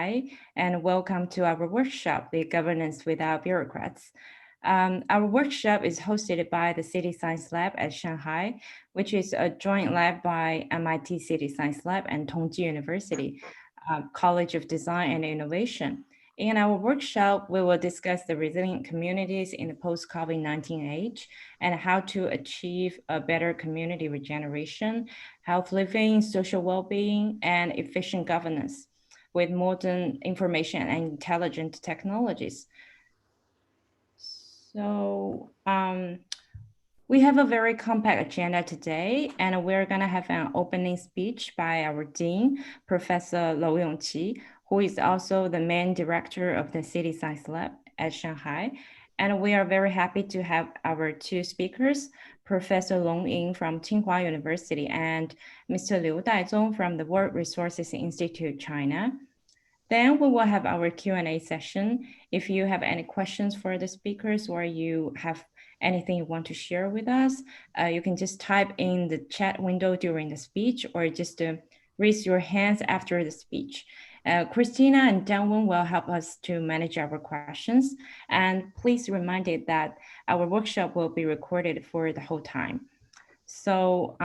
Shanghai, and welcome to our workshop, The Governance Without Bureaucrats. Our workshop is hosted by the CityScienceLab at Shanghai, which is a joint lab by MIT CityScienceLab and Tongji University, College of Design and Innovation. In our workshop, we will discuss the resilient communities in the post-COVID-19 age and how to achieve a better community regeneration, health living, social well-being, and efficient governance with modern information and intelligent technologies. So we have a very compact agenda today, and we're going to have an opening speech by our dean, Professor Lou Yongqi, who is also the main director of the CityScienceLab at Shanghai. And we are very happy to have our two speakers, Professor Long Ying from Tsinghua University and Mr. Liu Daizong from the World Resources Institute, China. Then we will have our Q&A session. If you have any questions for the speakers or you have anything you want to share with us, you can just type in the chat window during the speech or just raise your hands after the speech. Christina and Danwen will help us to manage our questions. And please remind it that our workshop will be recorded for the whole time. So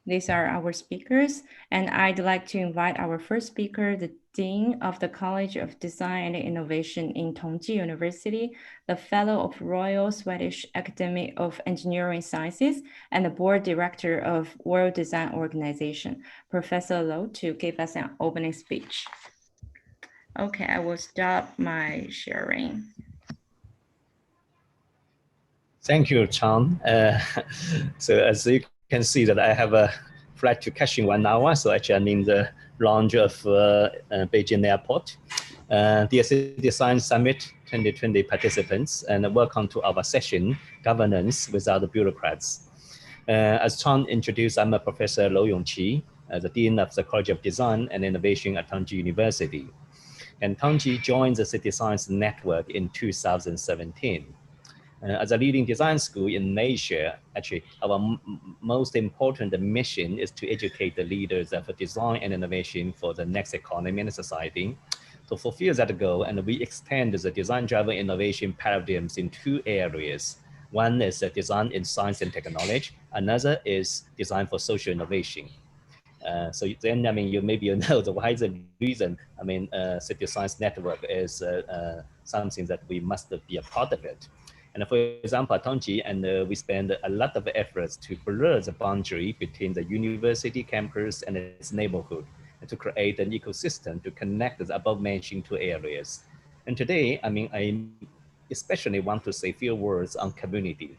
these are our speakers, and I'd like to invite our first speaker, the Dean of the College of Design and Innovation in Tongji University, the Fellow of Royal Swedish Academy of Engineering Sciences, and the Board Director of World Design Organization, Professor Lou, to give us an opening speech. Okay, I will stop my sharing. Thank you, Chan. So as you can see that I have a flight to catch in 1 hour, so actually I'm in the lounge of Beijing Airport. Dear City Science Summit 2020 participants, and welcome to our session, Governance Without the Bureaucrats. As Chan introduced, I'm a Professor Lou Yongqi, the Dean of the College of Design and Innovation at Tongji University. And Tongji joined the City Science Network in 2017. As a leading design school in Asia, actually, our most important mission is to educate the leaders of design and innovation for the next economy and society. To fulfill that goal, and we extend the design-driven innovation paradigms in 2 areas. One is design in science and technology. Another is design for social innovation. So then, I mean, maybe you know why the reason, I mean, City Science Network is something that we must be a part of it. And for example, at Tongji, and we spend a lot of efforts to blur the boundary between the university campus and its neighborhood, and to create an ecosystem to connect the above-mentioned 2 areas. And today, I mean, I especially want to say a few words on community.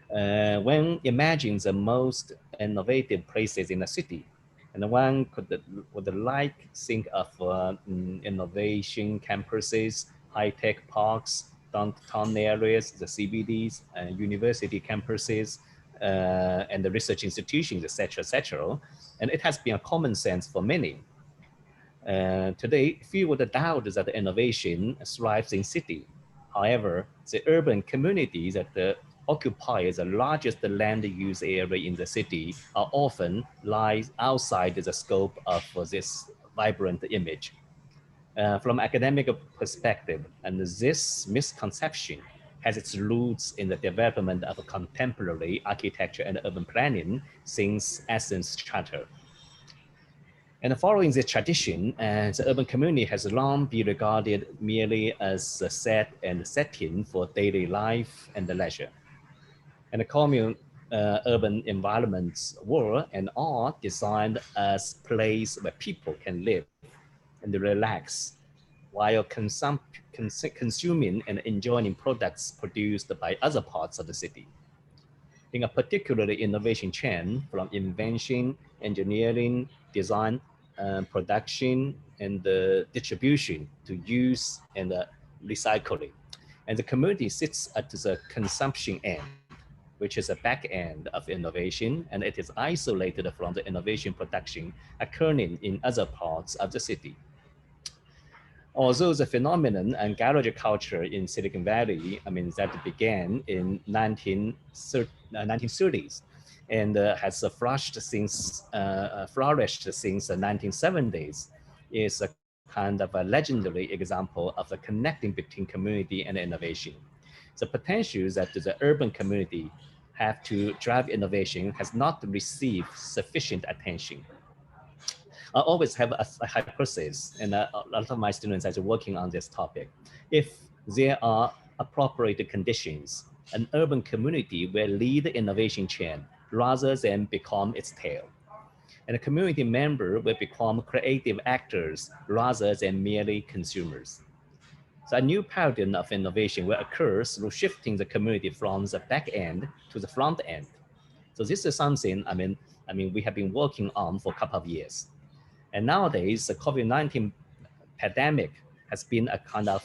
When imagining the most innovative places in a city, and one would like think of innovation campuses, high-tech parks, downtown areas, the CBDs, university campuses, and the research institutions, etc., etc. And it has been a common sense for many. Today, few would doubt that innovation thrives in city. However, the urban communities that occupy the largest land use area in the city are often lies outside the scope of this vibrant image. From academic perspective, and this misconception has its roots in the development of contemporary architecture and urban planning since Athens Charter. And following this tradition, the urban community has long been regarded merely as a set and setting for daily life and leisure. And the commune urban environments were and are designed as place where people can live and relax while consuming and enjoying products produced by other parts of the city. In a particularly innovation chain from invention, engineering, design, production, and distribution to use and recycling. And the community sits at the consumption end, which is a back end of innovation, and it is isolated from the innovation production occurring in other parts of the city. Although the phenomenon and garage culture in Silicon Valley, I mean, that began in 1930s and has flourished since the 1970s, is a kind of a legendary example of the connecting between community and innovation. The potential that the urban community have to drive innovation has not received sufficient attention. I always have a hypothesis, and a lot of my students are working on this topic. If there are appropriate conditions, an urban community will lead the innovation chain rather than become its tail. And a community member will become creative actors rather than merely consumers. So a new paradigm of innovation will occur through shifting the community from the back end to the front end. So this is something, we have been working on for a couple of years. And nowadays, the COVID-19 pandemic has been a kind of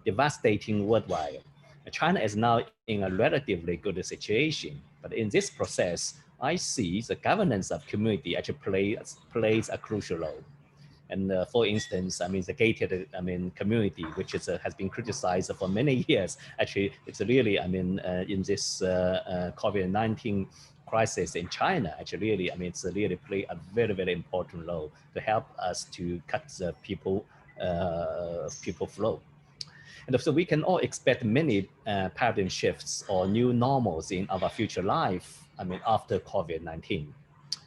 devastating worldwide. China is now in a relatively good situation, but in this process, I see the governance of community actually plays a crucial role. And for instance, the gated, community, which is has been criticized for many years. Actually, it's really, in this COVID-19 crisis in China, actually, really, it's really play a very, very important role to help us to cut the people flow. And so we can all expect many paradigm shifts or new normals in our future life, after COVID-19.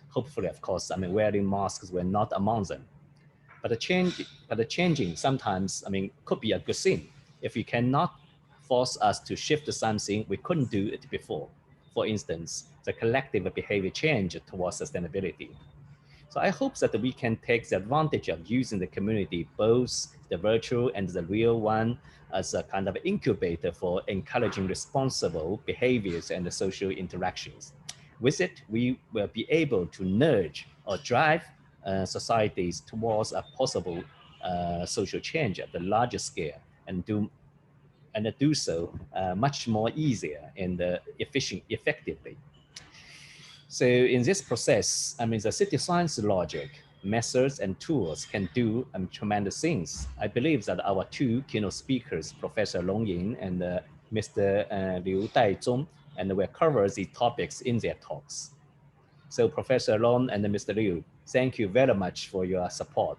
Hopefully, of course, wearing masks were not among them. But the changing sometimes, could be a good thing if you cannot force us to shift to something we couldn't do it before. For instance, the collective behavior change towards sustainability. So I hope that we can take the advantage of using the community, both the virtual and the real one, as a kind of incubator for encouraging responsible behaviors and social interactions. With it, we will be able to nudge or drive societies towards a possible social change at the larger scale and do so much more easier and effectively. So in this process, the city science logic, methods, and tools can do tremendous things. I believe that our two keynote speakers, Professor Long Ying and Mr. Liu Daizhong, and will cover these topics in their talks. So Professor Long and Mr. Liu, thank you very much for your support.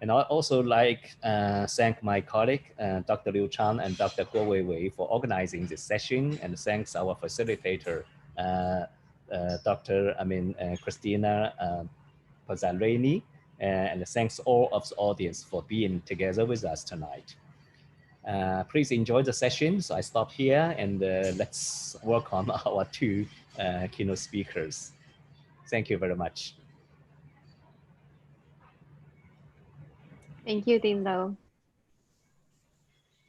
And I also like thank my colleague, Dr. Liu Chang and Dr. Guo Weiwei for organizing this session, and thanks our facilitator, Dr. Christina Pazzarini, and thanks all of the audience for being together with us tonight. Please enjoy the session. So I stop here and let's work on our two keynote speakers. Thank you very much. Thank you, Dindo.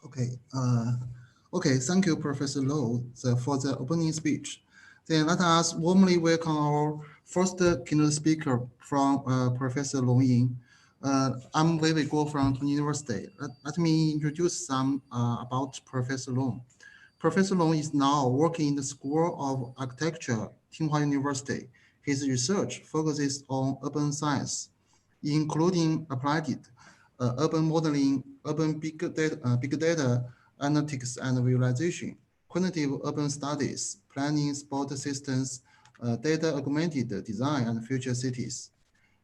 Okay, thank you, Professor Low, for the opening speech. Then let us warmly welcome our first keynote speaker from Professor Long Ying. I'm Weiwei Guo from Tong University. Let me introduce some about Professor Long. Professor Long is now working in the School of Architecture, Tsinghua University. His research focuses on urban science, including applied urban modeling, urban big data analytics and visualization, quantitative urban studies, planning sport systems, data augmented design, and future cities.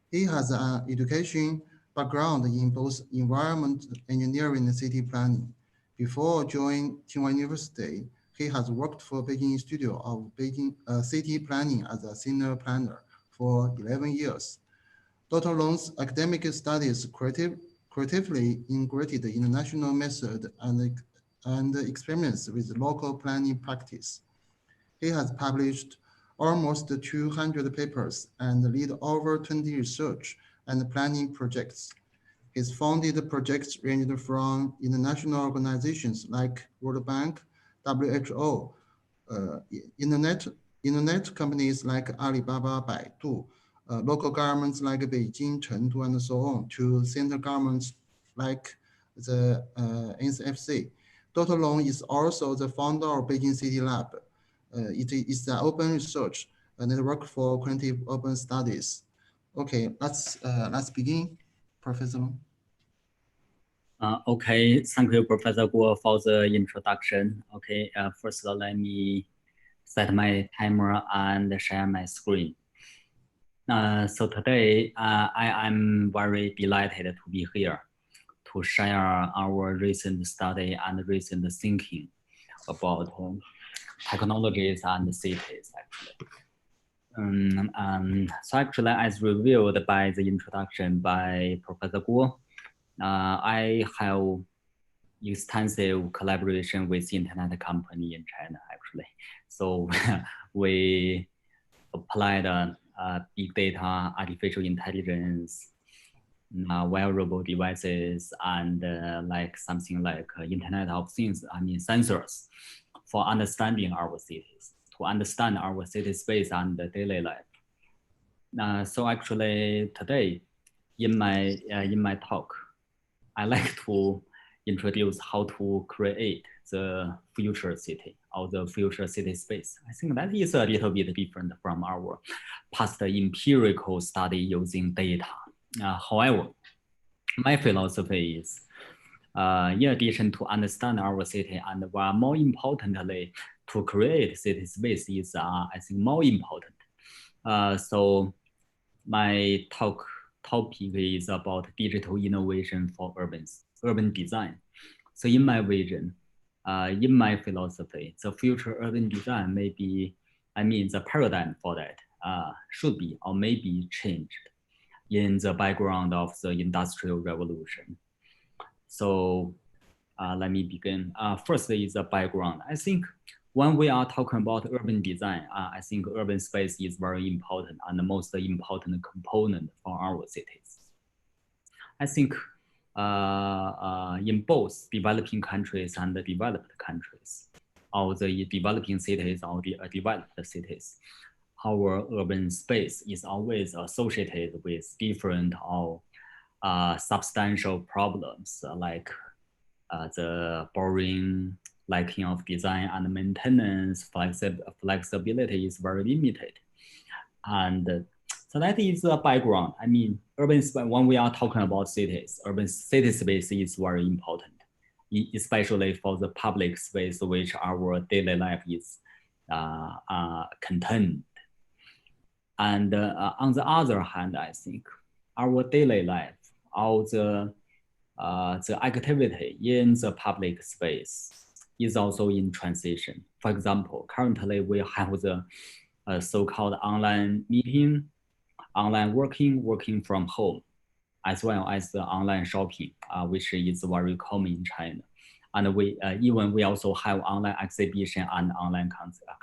He has an education background in both environment engineering and city planning. Before joining Tsinghua University, he has worked for Beijing Studio of Beijing City Planning as a senior planner for 11 years. Dr. Long's academic studies creatively integrated international method and experiments with local planning practice. He has published almost 200 papers and lead over 20 research and planning projects. His founded projects ranged from international organizations like World Bank, WHO, internet companies like Alibaba, Baidu, local governments like Beijing, Chengdu, and so on, to central governments like the NCFC. Dr. Long is also the founder of Beijing CityScienceLab. It is an open research network for quantitative urban studies. Okay, let's begin, Professor Long. Okay, thank you, Professor Guo, for the introduction. Okay, first let me set my timer and share my screen. So today, I am very delighted to be here to share our recent study and recent thinking about technologies and cities, actually. So actually, as revealed by the introduction by Professor Guo, I have extensive collaboration with internet company in China, actually. So we applied big data, artificial intelligence, wearable devices, and like something like Internet of Things, I mean sensors, for understanding our cities, to understand our city space and the daily life. So actually today, in my talk, I like to introduce how to create the future city or the future city space. I think that is a little bit different from our past empirical study using data. However, my philosophy is, in addition to understand our city and more importantly, to create city space is, I think, more important. So my topic is about digital innovation for urban design. So in my vision, in my philosophy, the future urban design may be, I mean, the paradigm for that should be or may be changed in the background of the Industrial Revolution. So let me begin. Firstly is the background. I think when we are talking about urban design, I think urban space is very important and the most important component for our cities. I think in both developing countries and the developed countries, or the developing cities or the developed cities, our urban space is always associated with different or substantial problems like the boring, lacking of design and maintenance, flexibility is very limited. And so that is the background. I mean, urban space, when we are talking about cities, urban city space is very important, especially for the public space which our daily life is contained. And on the other hand, I think our daily life, all the activity in the public space is also in transition. For example, currently we have the so-called online meeting, online working from home, as well as the online shopping, which is very common in China. And we also have online exhibition and online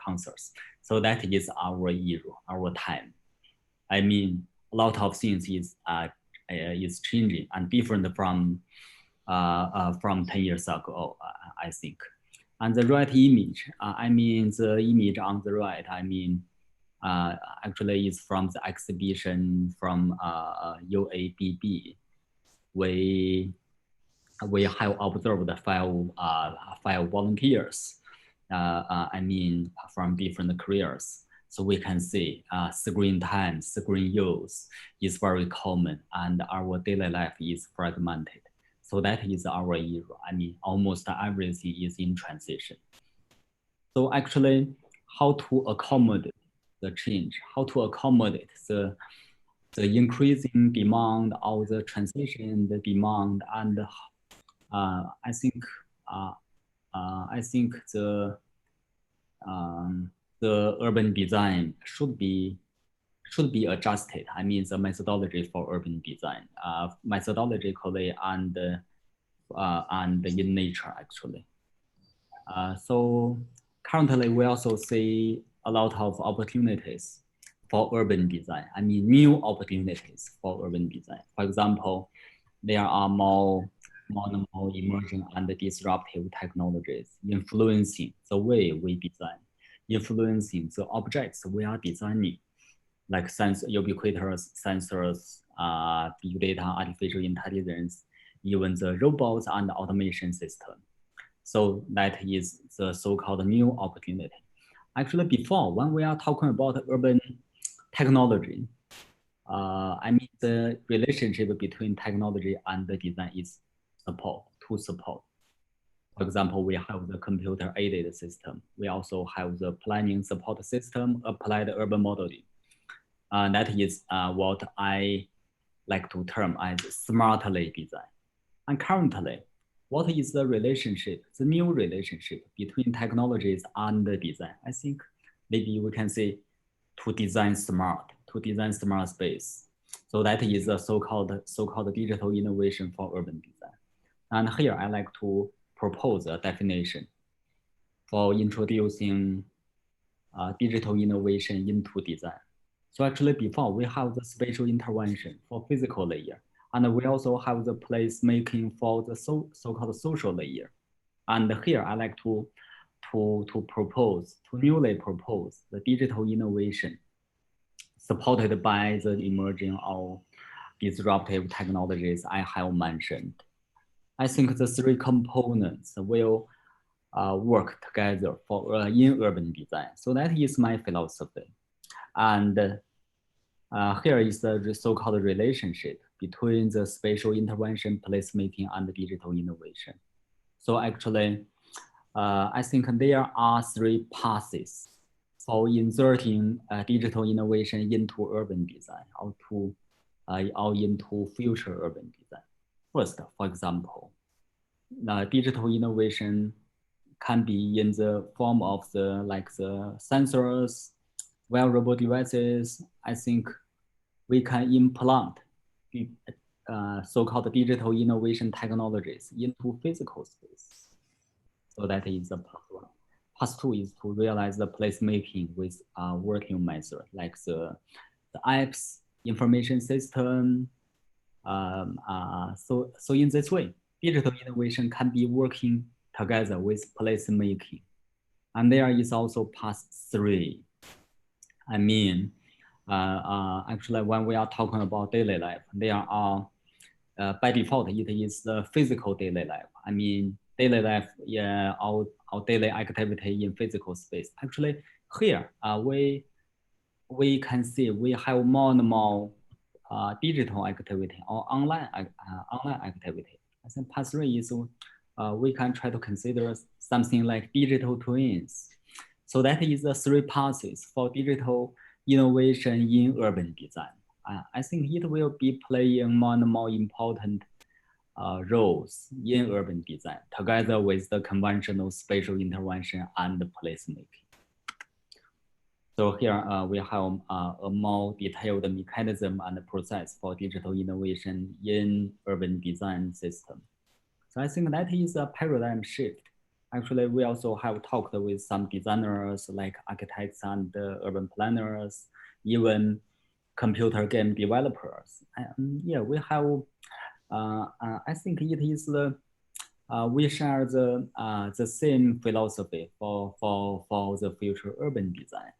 concerts. So that is our era, our time. I mean, a lot of things is changing and different from 10 years ago, I think. And the right image, I mean, the image on the right, I mean, actually is from the exhibition from UABB. We have observed five volunteers, I mean, from different careers. So we can see screen time, screen use is very common and our daily life is fragmented. So that is our era. I mean, almost everything is in transition. So actually, how to accommodate the change, how to accommodate the increasing demand or the transition, the demand, and I think the urban design should be adjusted. I mean, the methodology for urban design, methodologically and in nature, actually. So currently, we also see a lot of opportunities for urban design. I mean, new opportunities for urban design. For example, there are more emerging and disruptive technologies influencing the way we design, influencing the objects we are designing, like ubiquitous sensors, big data, artificial intelligence, even the robots and automation system. So that is the so-called new opportunity. Actually, before, when we are talking about urban technology, I mean, the relationship between technology and the design is support. For example, we have the computer-aided system. We also have the planning support system, applied urban modeling. That is what I like to term as smartly design. And currently, what is the relationship, the new relationship between technologies and the design? I think maybe we can say to design smart space. So that is the so-called digital innovation for urban design. And here I like to propose a definition for introducing digital innovation into design. So actually before we have the spatial intervention for physical layer, and we also have the place making for the so-called social layer. And here I like to newly propose the digital innovation supported by the emerging of disruptive technologies I have mentioned. I think the three components will work together for in urban design. So that is my philosophy. And here is the so-called relationship between the spatial intervention, placemaking, and digital innovation. So actually, I think there are three paths for inserting digital innovation into urban design or into future urban design. First, for example, digital innovation can be in the form of the sensors, wearable devices. I think we can implant so-called digital innovation technologies into physical space. So that is the part one. Part two is to realize the placemaking with working method, like the apps, information system. So in this way, digital innovation can be working together with placemaking. And there is also part three. I mean, actually, when we are talking about daily life, there are, by default, it is the physical daily life. I mean, daily life, yeah, our daily activity in physical space. Actually, here, we can see we have more and more digital activity or online activity. I think part three is we can try to consider something like digital twins. So that is the three paths for digital innovation in urban design. I think it will be playing more and more important roles in urban design together with the conventional spatial intervention and placemaking. So here we have a more detailed mechanism and process for digital innovation in urban design system. So I think that is a paradigm shift. Actually, we also have talked with some designers like architects and urban planners, even computer game developers. Yeah, we have, I think it is the, we share the same philosophy for the future urban design.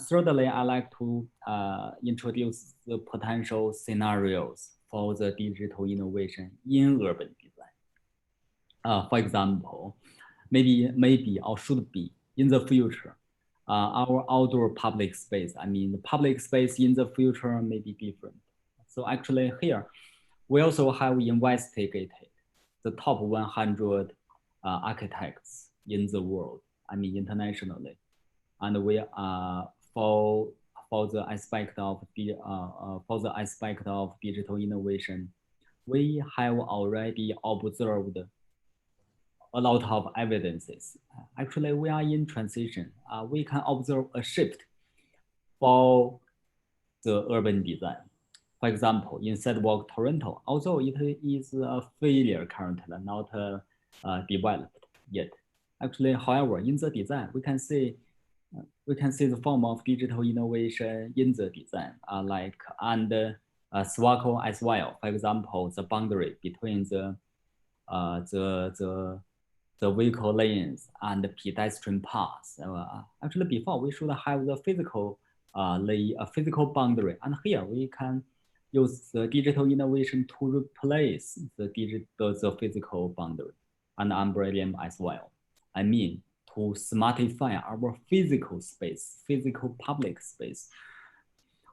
Thirdly, I like to introduce the potential scenarios for the digital innovation in urban design. For example, maybe or should be in the future, our outdoor public space. I mean, the public space in the future may be different. So actually here, we also have investigated the top 100 architects in the world, I mean, internationally. And we for the aspect of digital innovation, we have already observed a lot of evidences. Actually, we are in transition. We can observe a shift for the urban design. For example, in Sidewalk Toronto, although it is a failure currently, not developed yet. Actually, however, in the design, we can see the form of digital innovation in the design, and SWACO as well. For example, the boundary between the vehicle lanes and the pedestrian paths. Actually, before we should have the physical physical boundary, and here we can use the digital innovation to replace the physical boundary and umbrella as well. I mean, to smartify our physical space, physical public space.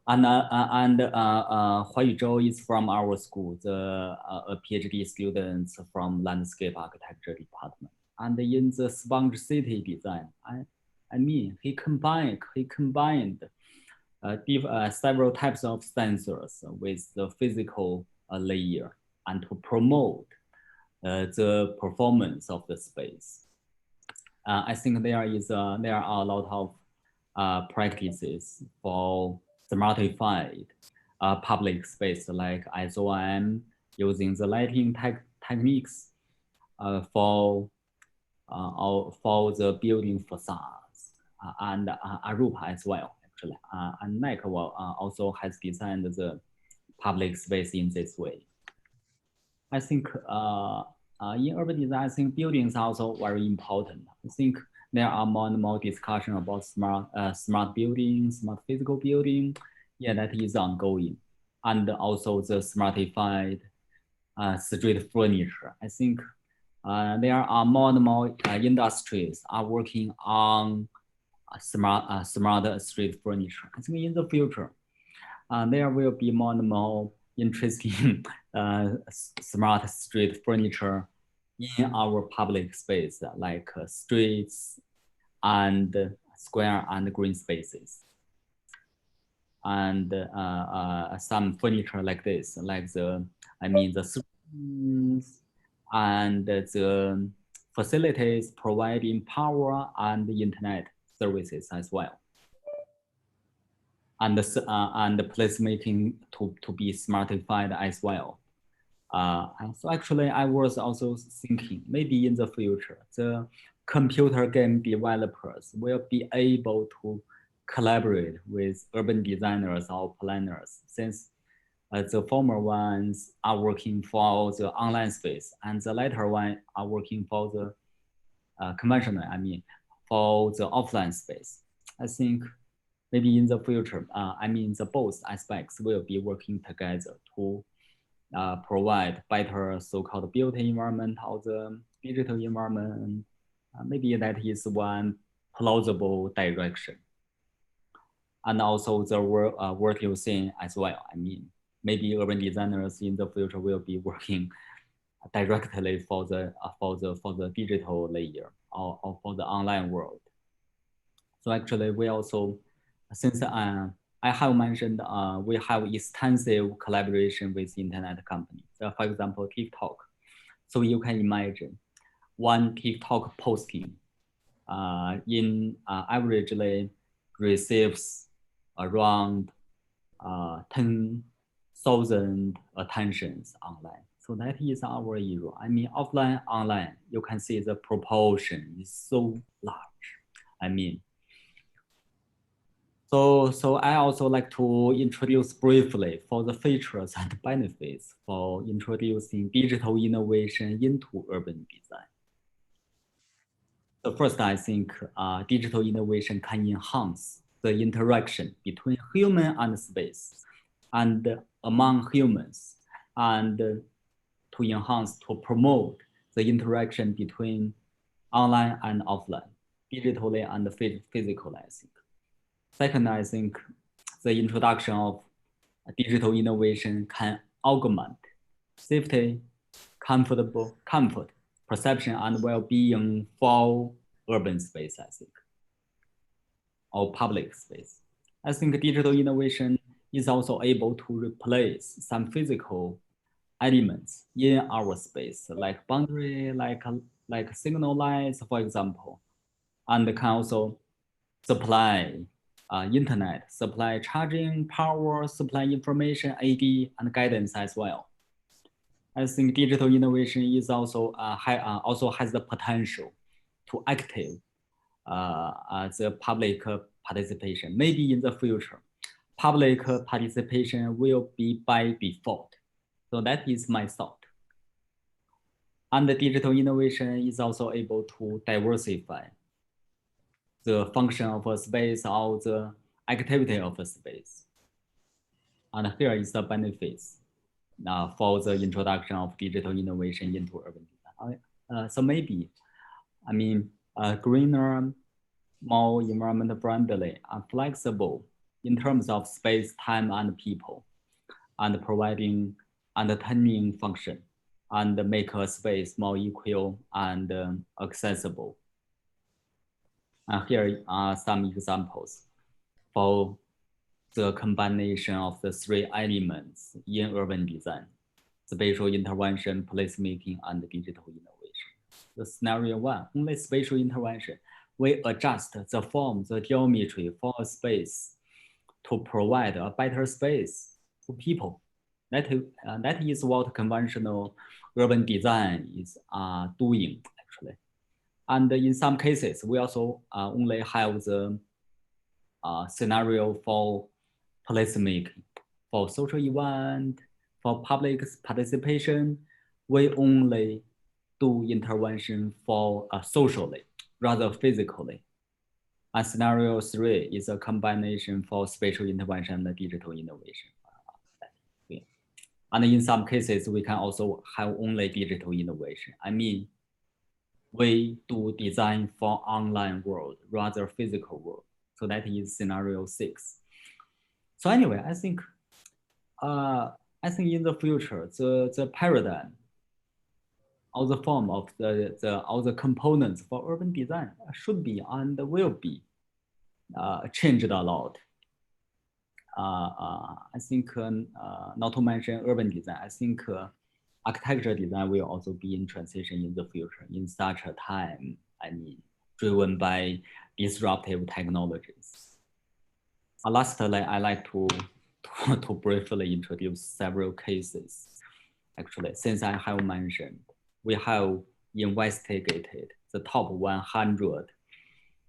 And Huai Yuzhou is from our school, a PhD student from landscape architecture department. And in the sponge city design, I mean, he combined several types of sensors with the physical layer and to promote the performance of the space. I think there are a lot of practices for smartified public space like SOM using the lighting techniques for the building facades and Arupa as well. Actually, and Nike also has designed the public space in this way. I think in urban design, I think buildings are also very important. I think there are more and more discussion about smart building, smart physical building. Yeah, that is ongoing. And also the smartified street furniture. I think there are more and more industries are working on smart street furniture. I think in the future, there will be more and more interesting smart street furniture in our public space, like streets and square and green spaces. And some furniture like this, like the screens and the facilities providing power and internet services as well. And the placemaking to be smartified as well. So actually, I was also thinking maybe in the future, the computer game developers will be able to collaborate with urban designers or planners, since the former ones are working for the online space and the latter one are working for the conventional, for the offline space. I think maybe in the future, the both aspects will be working together to provide better so-called built environment or the digital environment. Maybe that is one plausible direction. And also the work you're saying as well. Maybe urban designers in the future will be working directly for the digital layer or for the online world. So actually, we also, since I have mentioned, we have extensive collaboration with internet companies. For example, TikTok. So you can imagine one TikTok posting averagely receives around 10,000 attentions online. So that is our era. Offline, online, you can see the proportion is so large. So I also like to introduce briefly for the features and benefits for introducing digital innovation into urban design. So first, I think digital innovation can enhance the interaction between human and space and among humans, and to promote the interaction between online and offline, digitally and physically, I think. Second, I think the introduction of digital innovation can augment safety, comfort, perception, and well-being for urban space, I think, or public space. I think digital innovation is also able to replace some physical elements in our space, like boundary, like signal lines, for example, and can also supply internet, supply charging power, supply information, AD, and guidance as well. I think digital innovation is also also has the potential to active the public participation. Maybe in the future, public participation will be by default. So that is my thought. And the digital innovation is also able to diversify the function of a space or the activity of a space. And here is the benefits for the introduction of digital innovation into urban design. So maybe, greener, more environment friendly and flexible in terms of space, time, and people, and providing entertaining function, and make a space more equal and accessible. Here are some examples for the combination of the three elements in urban design: spatial intervention, placemaking, and digital innovation. The scenario one, only spatial intervention. We adjust the form, the geometry for a space to provide a better space to people. That is what conventional urban design is doing, actually. And in some cases, we also only have the scenario for placemaking, for social event, for public participation. We only do intervention for socially, rather physically. And scenario three is a combination for spatial intervention and digital innovation. And in some cases, we can also have only digital innovation. I mean, we do design for online world, rather physical world. So that is scenario 6. So anyway, I think in the future, the paradigm or the form of the components for urban design should be and will be changed a lot. I think not to mention urban design, I think architecture design will also be in transition in the future in such a time, I mean, driven by disruptive technologies. Lastly, I like to briefly introduce several cases. Actually, since I have mentioned, we have investigated the top 100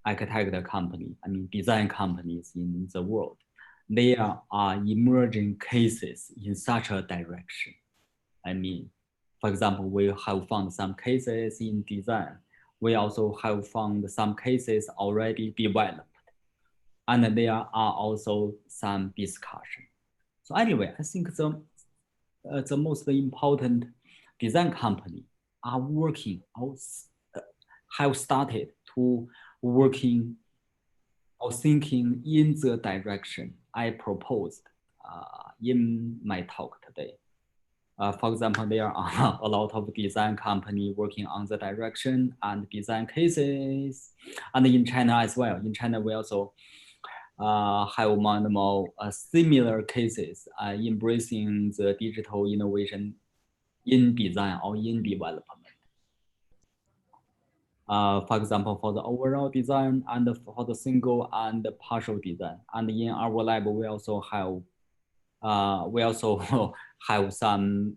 architecture companies, I mean, design companies in the world. There are emerging cases in such a direction. I mean, for example, we have found some cases in design. We also have found some cases already developed. And there are also some discussion. So anyway, I think the most important design company are working, have started to working or thinking in the direction I proposed in my talk today. For example, there are a lot of design companies working on the direction and design cases, and in China as well. In China, we also have more similar cases embracing the digital innovation in design or in development. For example, for the overall design and for the single and partial design. And in our lab, we also have some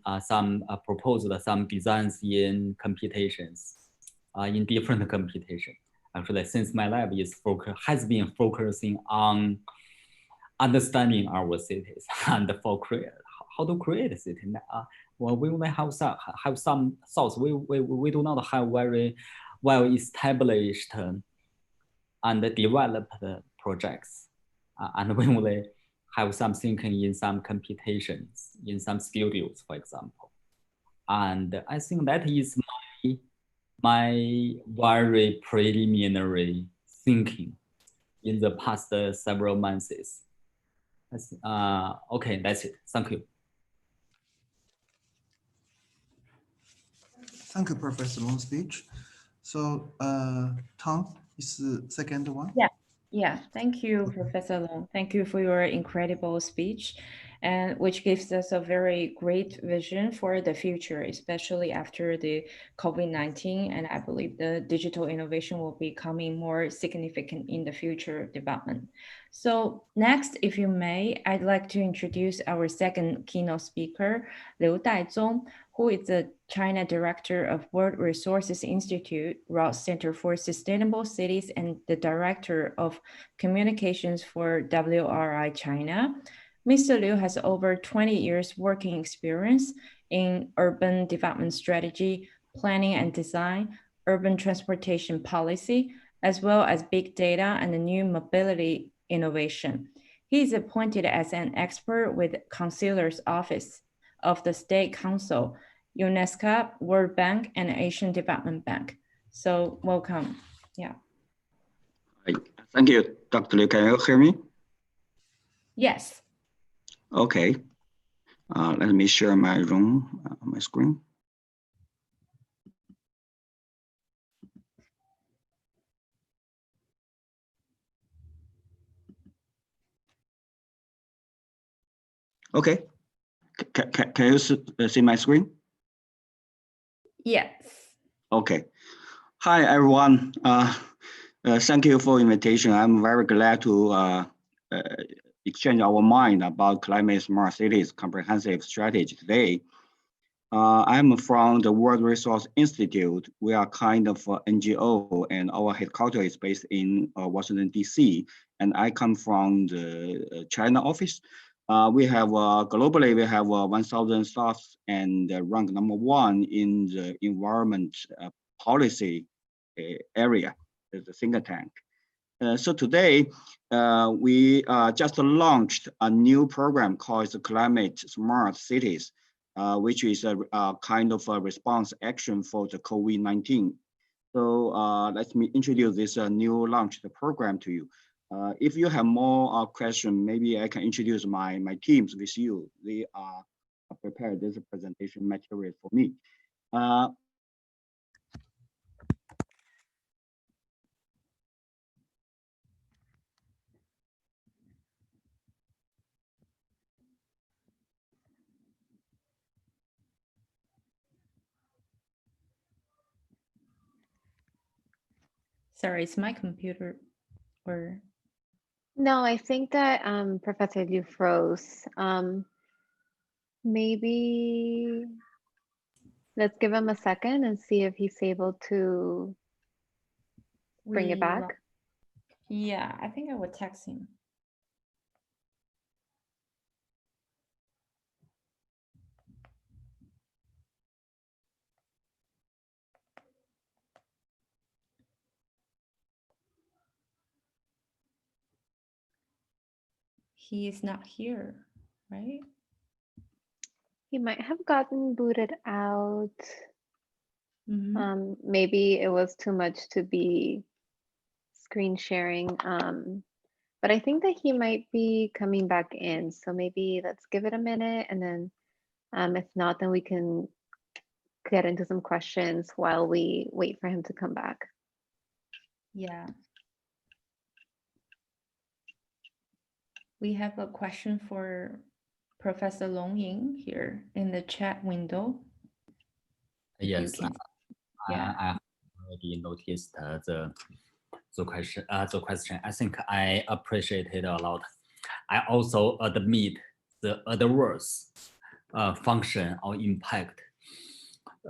proposed some designs in computations, in different computation. Actually, since my lab has been focusing on understanding our cities and for how to create a city. Well, we may have some thoughts. We do not have very well established and developed projects, and we only have some thinking in some computations, in some studios, for example. And I think that is my very preliminary thinking in the past several months. Okay, that's it. Thank you. Thank you, Professor Long's speech. So, Tom is the second one. Yeah. Thank you, Professor Long. Thank you for your incredible speech, and which gives us a very great vision for the future, especially after the COVID-19. And I believe the digital innovation will be becoming more significant in the future development. So next, if you may, I'd like to introduce our second keynote speaker, Liu Daizong, who is the China Director of World Resources Institute, Ross Center for Sustainable Cities, and the Director of Communications for WRI China. Mr. Liu has over 20 years working experience in urban development strategy, planning and design, urban transportation policy, as well as big data and the new mobility innovation. He is appointed as an expert with Concealer's Office of the State Council, UNESCO, World Bank, and Asian Development Bank. So welcome. Yeah. Thank you, Dr. Liu. Can you hear me? Yes. Okay. Let me share my room, my screen. Okay. Can you see my screen? Yes. Okay. Hi, everyone. Thank you for invitation. I'm very glad to exchange our mind about climate smart cities comprehensive strategy today. I'm from the World Resource Institute. We are kind of NGO, and our headquarters is based in Washington, D.C. And I come from the China office. We have globally, we have 1,000 staff and rank #1 in the environment policy area as a think tank. So today, we just launched a new program called the Climate Smart Cities, which is a kind of a response action for the COVID-19. So let me introduce this new launched program to you. If you have more questions, maybe I can introduce my teams with you. They are prepared this presentation material for me. Sorry, it's my computer or... No, I think that Professor Liu froze. Maybe let's give him a second and see if he's able to bring it back. Yeah, I think I would text him. He is not here, right? He might have gotten booted out. Mm-hmm. Maybe it was too much to be screen sharing. But I think that he might be coming back in. So maybe let's give it a minute, and then if not, then we can get into some questions while we wait for him to come back. Yeah. We have a question for Professor Long Ying here in the chat window. Yes, Yeah. I already noticed the question. I think I appreciate it a lot. I also admit the adverse function or impact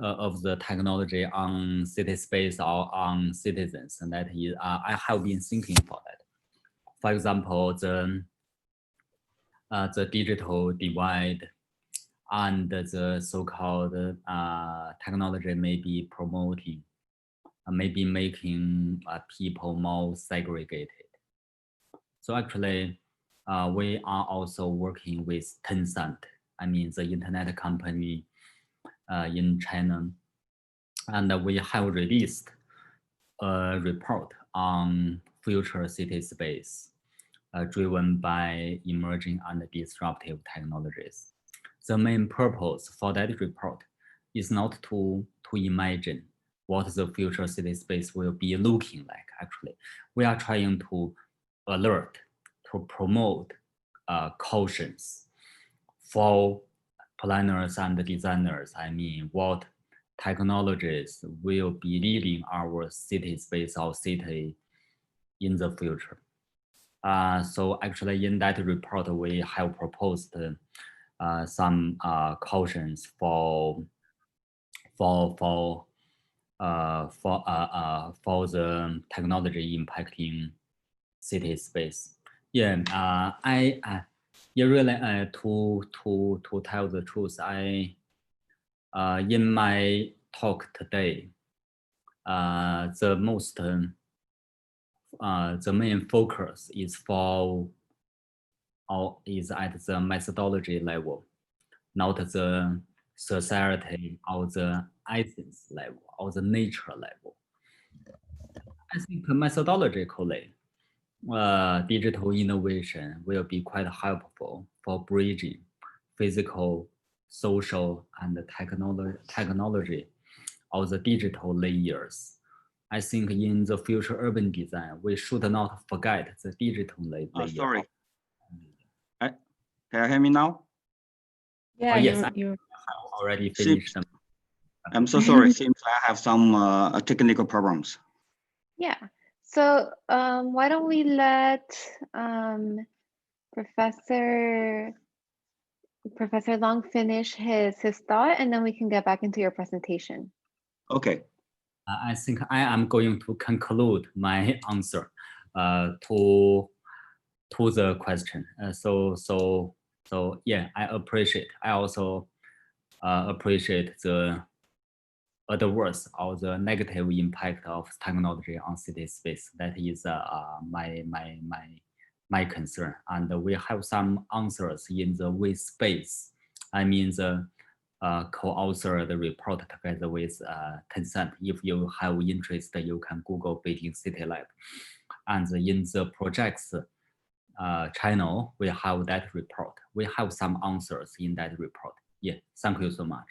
of the technology on city space or on citizens, and that is I have been thinking about that. For example, the digital divide and the so-called technology may be promoting, maybe making people more segregated. So actually, we are also working with Tencent, I mean the internet company in China, and we have released a report on future city space driven by emerging and disruptive technologies. The main purpose for that report is not to imagine what the future city space will be looking like. Actually, we are trying to alert, to promote cautions for planners and designers. I mean, what technologies will be leading our city space or city in the future. So actually in that report, we have proposed some cautions for the technology impacting city space. Yeah, yeah, really to tell the truth, I in my talk today, the main focus is is at the methodology level, not the society or the essence level or the nature level. I think methodologically, digital innovation will be quite helpful for bridging physical, social, and technology or the digital layers. I think in the future urban design, we should not forget the digital layer. Sorry. Can you hear me now? Yeah, yes, you're I already Seems- finished them. I'm so sorry. Seems I have some technical problems. Yeah. So why don't we let Professor Long finish his thought, and then we can get back into your presentation. Okay. I think I am going to conclude my answer to the question. So yeah, I appreciate. I also appreciate the words or the negative impact of technology on city space. That is my concern, and we have some answers in the with space. I mean the co-author the report together with consent. If you have interest, you can Google Beijing City Lab, and in the projects channel we have that report. We have some answers in that report. Yeah, thank you so much.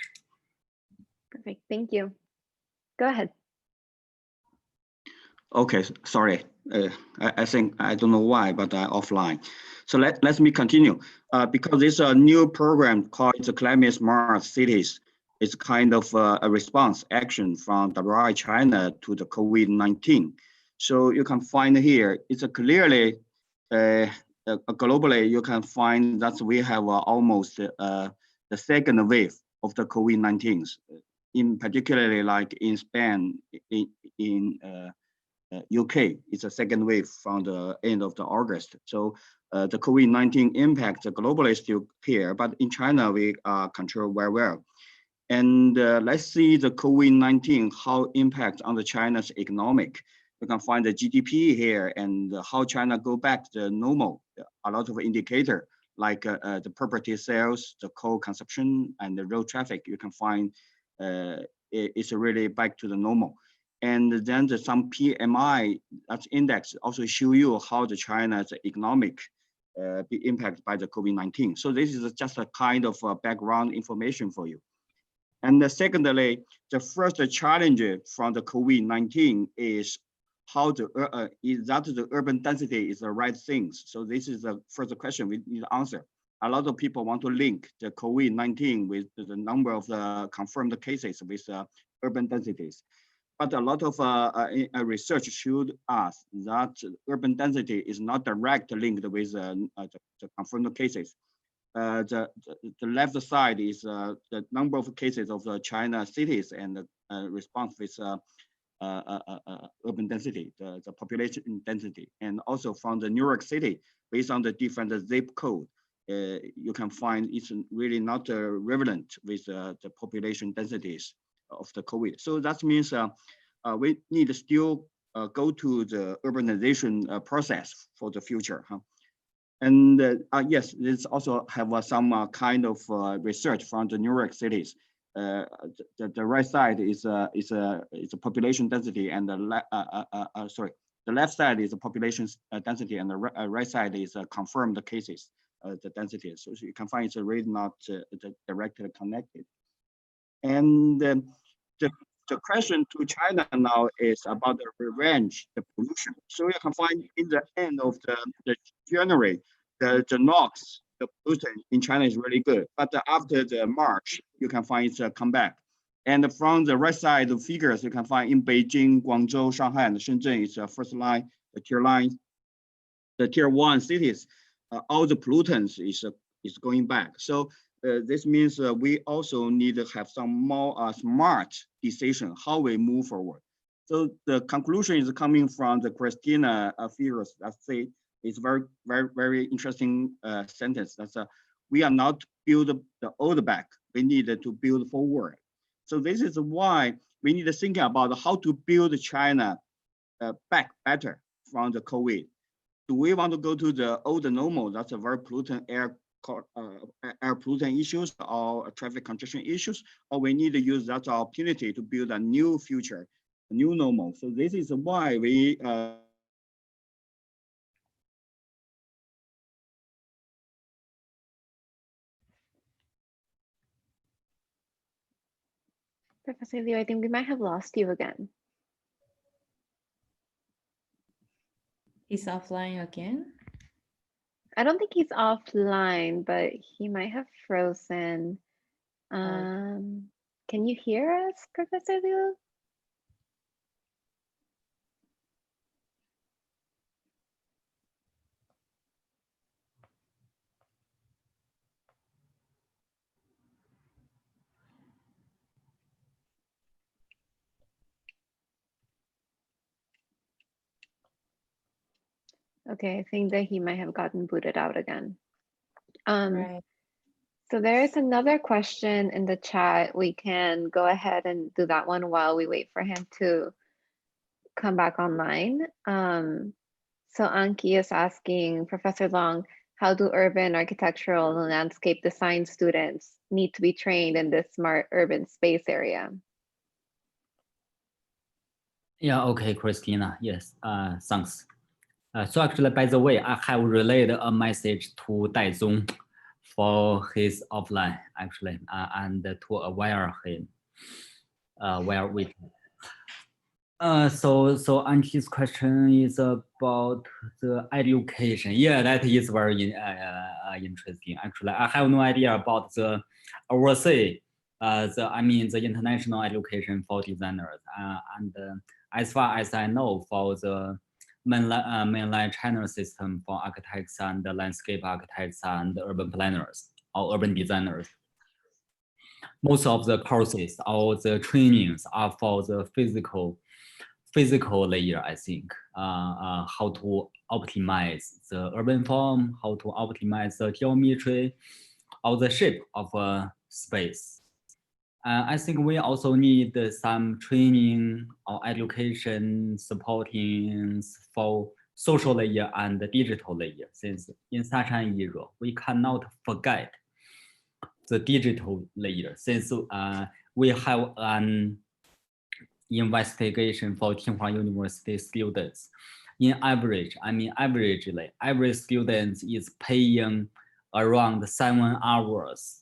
Perfect. Thank you. Go ahead. Okay, sorry. I think I don't know why, but I offline. So let me continue. Because this new program called the Climate Smart Cities. It's kind of a response action from WRI China to the COVID-19. So you can find here, it's a clearly globally, you can find that we have almost the second wave of the COVID-19, in particularly like in Spain, in UK, it's a second wave from the end of the August. So the COVID-19 impact globally is still here, but in China, we control very well. And let's see the COVID-19, how impact on the China's economic. You can find the GDP here and how China go back to normal. A lot of indicator like the property sales, the coal consumption, and the road traffic. You can find it's really back to the normal. And then some PMI that's index also show you how the China's economic be impacted by the COVID-19. So this is just a kind of background information for you. And secondly, the first challenge from the COVID-19 is how is that the urban density is the right things. So this is the first question we need to answer. A lot of people want to link the COVID-19 with the number of the confirmed cases with urban densities. But a lot of research showed us that urban density is not directly linked with the confirmed cases. The left side is the number of cases of the China cities and the response with urban density, the population density, and also from the New York City, based on the different zip code, you can find it's really not relevant with the population densities of the COVID. So that means we need to still go to the urbanization process for the future. And yes, this also have some kind of research from the New York cities. The right side is a population density, and the left side is a population density, and the right side is confirmed cases, the density. So you can find it's really not directly connected. And the question to China now is about the revenge, the pollution. So you can find in the end of the January, the NOx, the pollution in China is really good. But after the March, you can find it's a comeback. And from the right side of figures, you can find in Beijing, Guangzhou, Shanghai, and Shenzhen, it's a first line, the tier line, the tier one cities, all the pollutants is going back. So this means we also need to have some more smart decision how we move forward. So the conclusion is coming from the Christina figures that say it's very interesting sentence. That's we are not build the old back. We need to build forward. So this is why we need to think about how to build China back better from the COVID. Do we want to go to the old normal? That's a very pollutant air pollutant issues or traffic congestion issues, or we need to use that opportunity to build a new future, a new normal. So this is why we Professor Liu, I think we might have lost you again. He's offline again. I don't think he's offline, but he might have frozen. Can you hear us, Professor Liu? Okay, I think that he might have gotten booted out again. Right. So there is another question in the chat. We can go ahead and do that one while we wait for him to come back online. So Anki is asking Professor Long, how do urban architectural and landscape design students need to be trained in this smart urban space area? Yeah, okay, Christina. Yes, thanks. So actually, by the way, I have relayed a message to Daizong for his offline, actually, and to aware him where we. So Anti's question is about the education. Yeah, that is very interesting. Actually, I have no idea about the overseas, the international education for designers. And as far as I know, for the mainland China system for architects and landscape architects and urban planners or urban designers, most of the courses or the trainings are for the physical layer, I think. How to optimize the urban form, how to optimize the geometry or the shape of a space. I think we also need some training or education supporting for social layer and the digital layer, since in such an era, we cannot forget the digital layer, since we have an investigation for Tsinghua University students. In average, averagely, every student is paying around 7 hours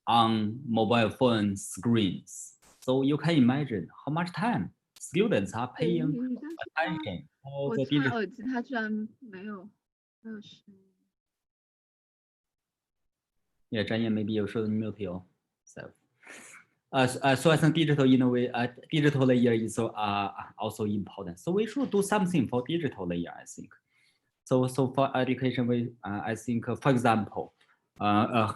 on mobile phone screens. So you can imagine how much time students are paying attention for the digital. 我插耳机，它居然没有声音。Yeah, 专业 maybe 有时候 mute yourself. So I think digital digital layer is also important. So we should do something for digital layer, I think. So for education, I think, for example,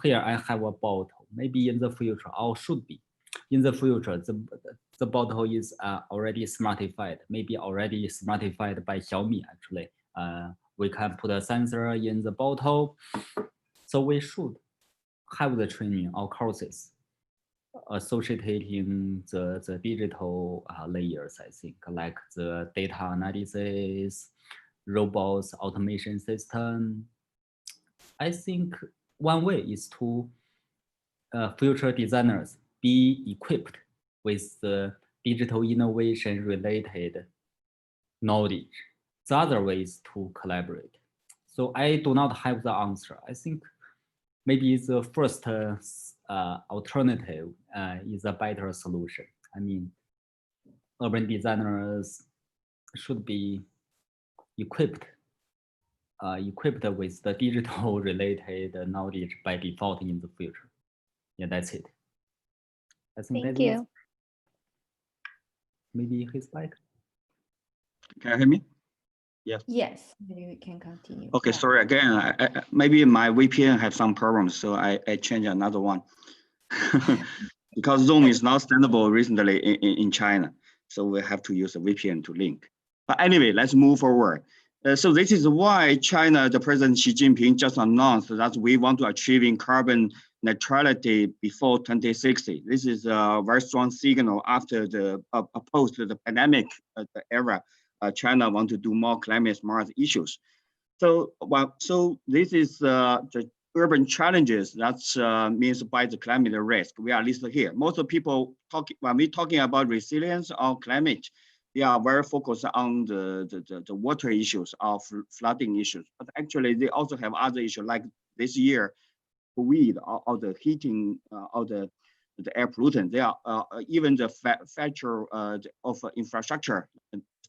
here I have a bottle. Maybe in the future, or should be, in the future, the bottle is already smartified. Maybe already smartified by Xiaomi. Actually, we can put a sensor in the bottle. So we should have the training or courses associating the digital layers, I think, like the data analysis, robots, automation system. I think one way is to future designers be equipped with the digital innovation related knowledge. The other way is to collaborate. So I do not have the answer. I think maybe the first alternative is a better solution. I mean, urban designers should be equipped with the digital related knowledge by default in the future. Yeah, that's it. I think Thank you. Maybe his mic. Can you hear me? Yes, maybe we can continue. Okay, sorry again. Maybe my VPN had some problems, so I changed another one. Because Zoom is not standable recently in China, so we have to use a VPN to link. But anyway, let's move forward. So this is why China, the President Xi Jinping just announced that we want to achieving carbon neutrality before 2060. This is a very strong signal after the post the pandemic era. China want to do more climate smart issues. So this is the urban challenges. That's means by the climate risk. We are listed here. Most of people when we talking about resilience or climate, they are very focused on the water issues or flooding issues. But actually, they also have other issues like this year, COVID or the heating or the air pollutant. They are even the factor of infrastructure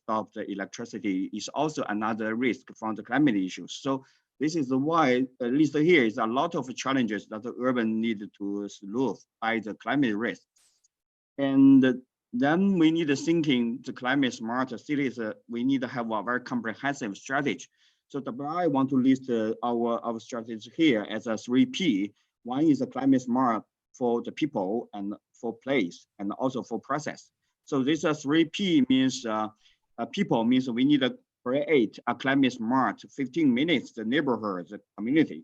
of the electricity is also another risk from the climate issues. So This is why, at least here, is a lot of challenges that the urban need to solve by the climate risk. And then we need to thinking the climate smart cities. We need to have a very comprehensive strategy. So I want to list our strategy here as a 3P. One is a climate smart for the people and for place and also for process. So this 3P means people means we need to create a climate smart 15 minutes the neighborhood, the community.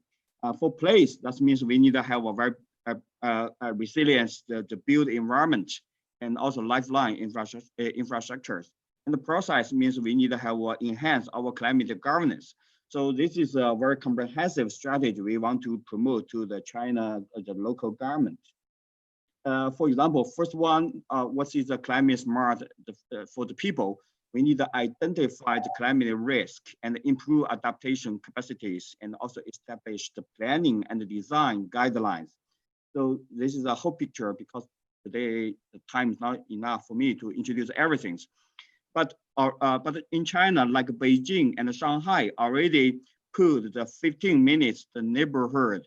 For place, that means we need to have a very resilience, the built environment, and also lifeline infrastructures. And the process means we need to have enhance our climate governance. So this is a very comprehensive strategy we want to promote to the China, the local government. For example, first one, what is the climate smart for the people? We need to identify the climate risk and improve adaptation capacities and also establish the planning and the design guidelines. So this is a whole picture because today the time is not enough for me to introduce everything. But in China, like Beijing and Shanghai already put the 15 minutes the neighborhood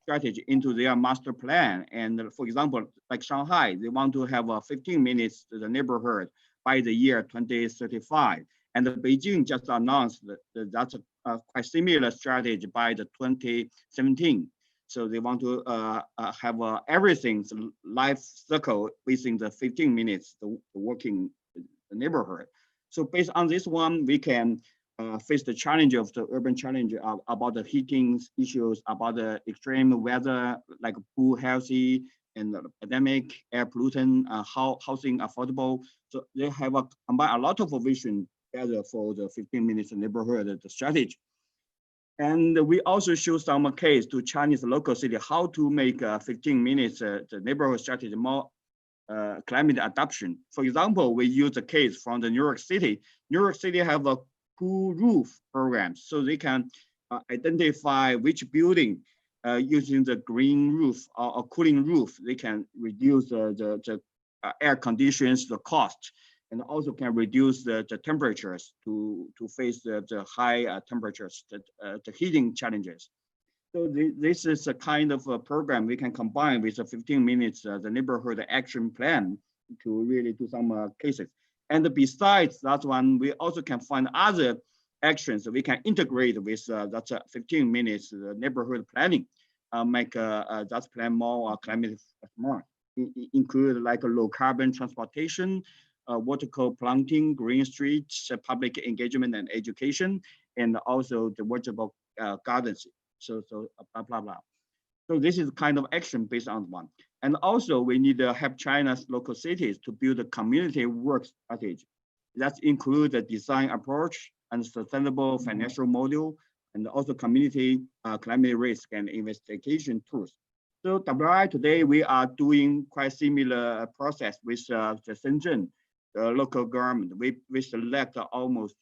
strategy into their master plan. And for example, like Shanghai, they want to have a 15 minutes to the neighborhood by the year 2035. And Beijing just announced that that's a quite similar strategy by the 2017. So they want to have everything's life cycle within the 15 minutes, the working neighborhood. So based on this one, we can face the challenge of the urban challenge about the heating issues, about the extreme weather, like poor healthy and the pandemic, air pollution, housing affordable. So they have combined a lot of vision together for the 15 minutes neighborhood the strategy. And we also show some case to Chinese local city how to make 15 minutes the neighborhood strategy more climate adaptation. For example, we use a case from the New York City. New York City have a cool roof program, so they can identify which building using the green roof or cooling roof, they can reduce the air conditions, the cost, and also can reduce the temperatures to face the high temperatures, the heating challenges. So this is a kind of a program we can combine with the 15 minutes, the neighborhood action plan to really do some cases. And besides that one, we also can find other actions we can integrate with that 15 minutes neighborhood planning, make that plan more climate smart. Include like a low carbon transportation, vertical planting, green streets, public engagement and education, and also the vertical gardens. So blah, blah, blah. So this is kind of action based on one. And also we need to help China's local cities to build a community work strategy. That includes the design approach and sustainable financial model, and also community climate risk and investigation tools. So WI today, we are doing quite similar process with the Shenzhen, the local government. We select almost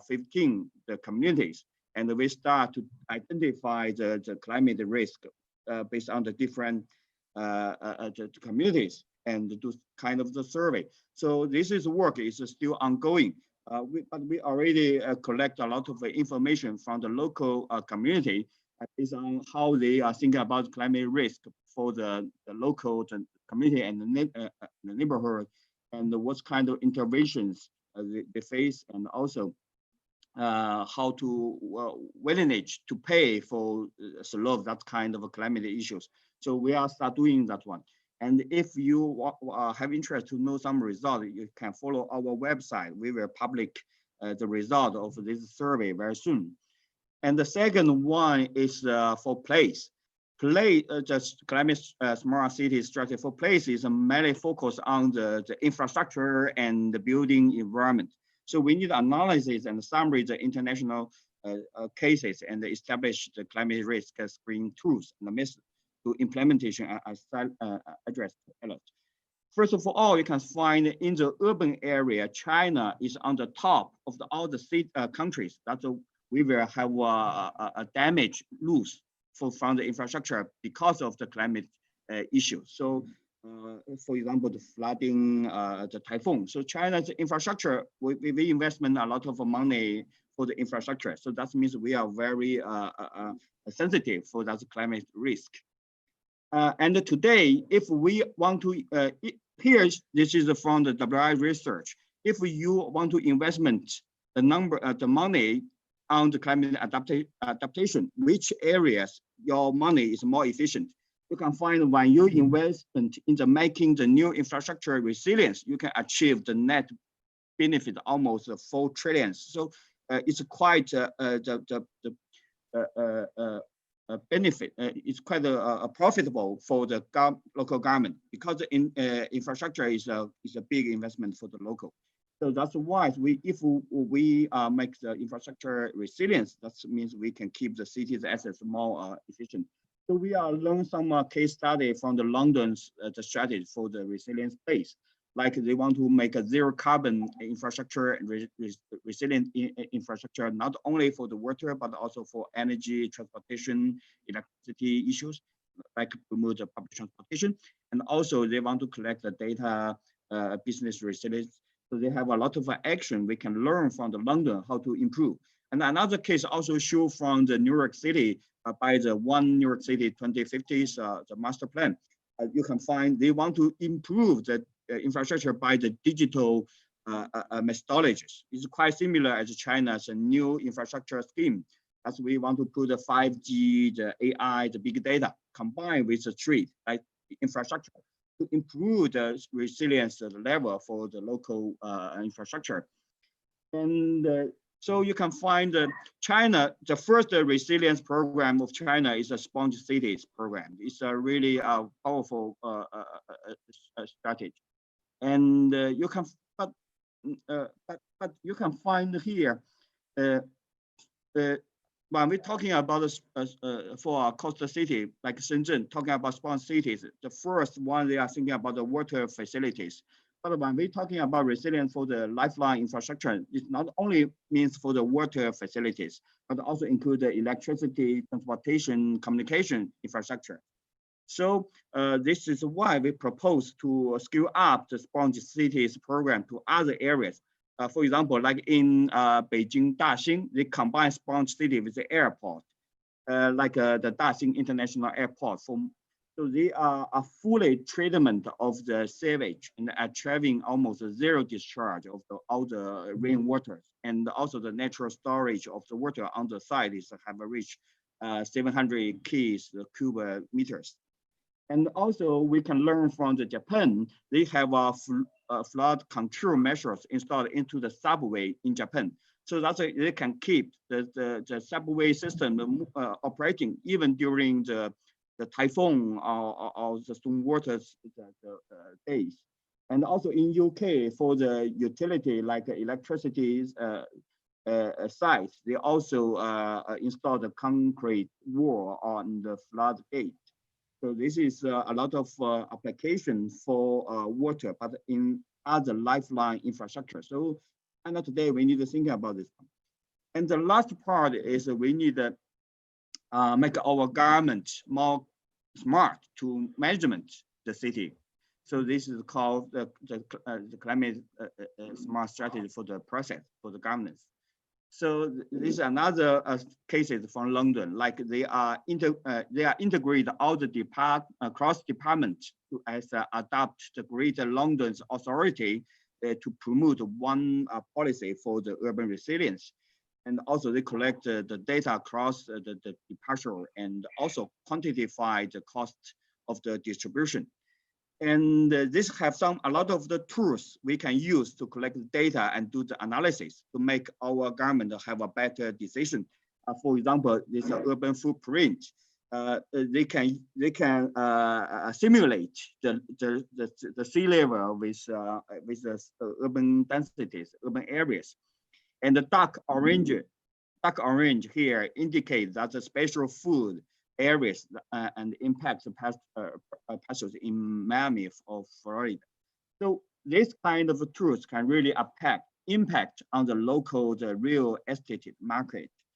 15 the communities, and we start to identify the climate risk based on the different the communities and do kind of the survey. So this is work is still ongoing. But we already collect a lot of information from the local community based on how they are thinking about climate risk for the local community and the neighborhood, and what kind of interventions they face, and also how to willingness to pay for solve that kind of climate issues. So we are start doing that one. And if you have interest to know some result, you can follow our website. We will publish the result of this survey very soon. And the second one is for place. Just climate smart city strategy for place is mainly focused on the infrastructure and the building environment. So we need analysis and summary the international cases and establish the climate risk screening tools and the methods to implementation as addressed. First of all, you can find in the urban area, China is on the top of all the countries. That's we will have a damage loss from the infrastructure because of the climate issue. So, for example, the flooding, the typhoon. So China's infrastructure, we investment a lot of money for the infrastructure. So that means we are very sensitive for that climate risk. And today, if we want to, this is from the WI research. If you want to investment the money on the climate adaptation, which areas your money is more efficient? You can find when you invest in making the new infrastructure resilience, you can achieve the net benefit almost 4 trillion. So it's quite benefit. It's quite profitable for the local government, because the infrastructure is a big investment for the local. So that's why if we make the infrastructure resilience, that means we can keep the city's assets more efficient. So we are learning some case study from the London's the strategy for the resilience space. Like they want to make a zero carbon infrastructure and resilient infrastructure, not only for the water, but also for energy, transportation, electricity issues, like promote the public transportation. And also they want to collect the data, business resilience. So they have a lot of action we can learn from the London how to improve. And another case also show from the New York City by the One New York City 2050s, the master plan. You can find they want to improve the infrastructure by the digital methodologies. It's quite similar as China's new infrastructure scheme, as we want to put the 5G, the AI, the big data combined with the trade, like infrastructure, to improve the resilience level for the local infrastructure. And so you can find China, the first resilience program of China is a Sponge Cities program. It's a really powerful strategy. And you can, but you can find here, when we're talking about for a coastal city like Shenzhen, talking about sponge cities, the first one they are thinking about the water facilities. But when we're talking about resilience for the lifeline infrastructure, it not only means for the water facilities, but also include the electricity, transportation, communication infrastructure. So this is why we propose to scale up the Sponge Cities program to other areas. For example, like in Beijing, Daxing, they combine Sponge City with the airport, like the Daxing International Airport. So they are a fully treatment of the sewage and achieving almost zero discharge of all the rainwater, and also the natural storage of the water on the site is have reached 700 cubic meters. And also we can learn from the Japan. They have flood control measures installed into the subway in Japan. So that they can keep the subway system operating even during the typhoon or the storm water days. And also in UK for the utility like electricity sites, they also installed a concrete wall on the flood gate. So this is a lot of application for water, but in other lifeline infrastructure. So, and today we need to think about this. And the last part is we need to make our government more smart to management the city. So this is called the climate smart strategy for the process, for the governance. So this is another cases from London, like they are integrated all the cross department to adopt the Greater London's authority to promote one policy for the urban resilience. And also they collect the data across the departure and also quantify the cost of the distribution. And this have a lot of the tools we can use to collect data and do the analysis to make our government have a better decision. For example, this urban footprint. They can simulate the sea level with the urban densities, urban areas. And the dark orange here indicates that the special food areas and impacts passes in Miami of Florida. So this kind of tools can really impact on the local, the real estate market.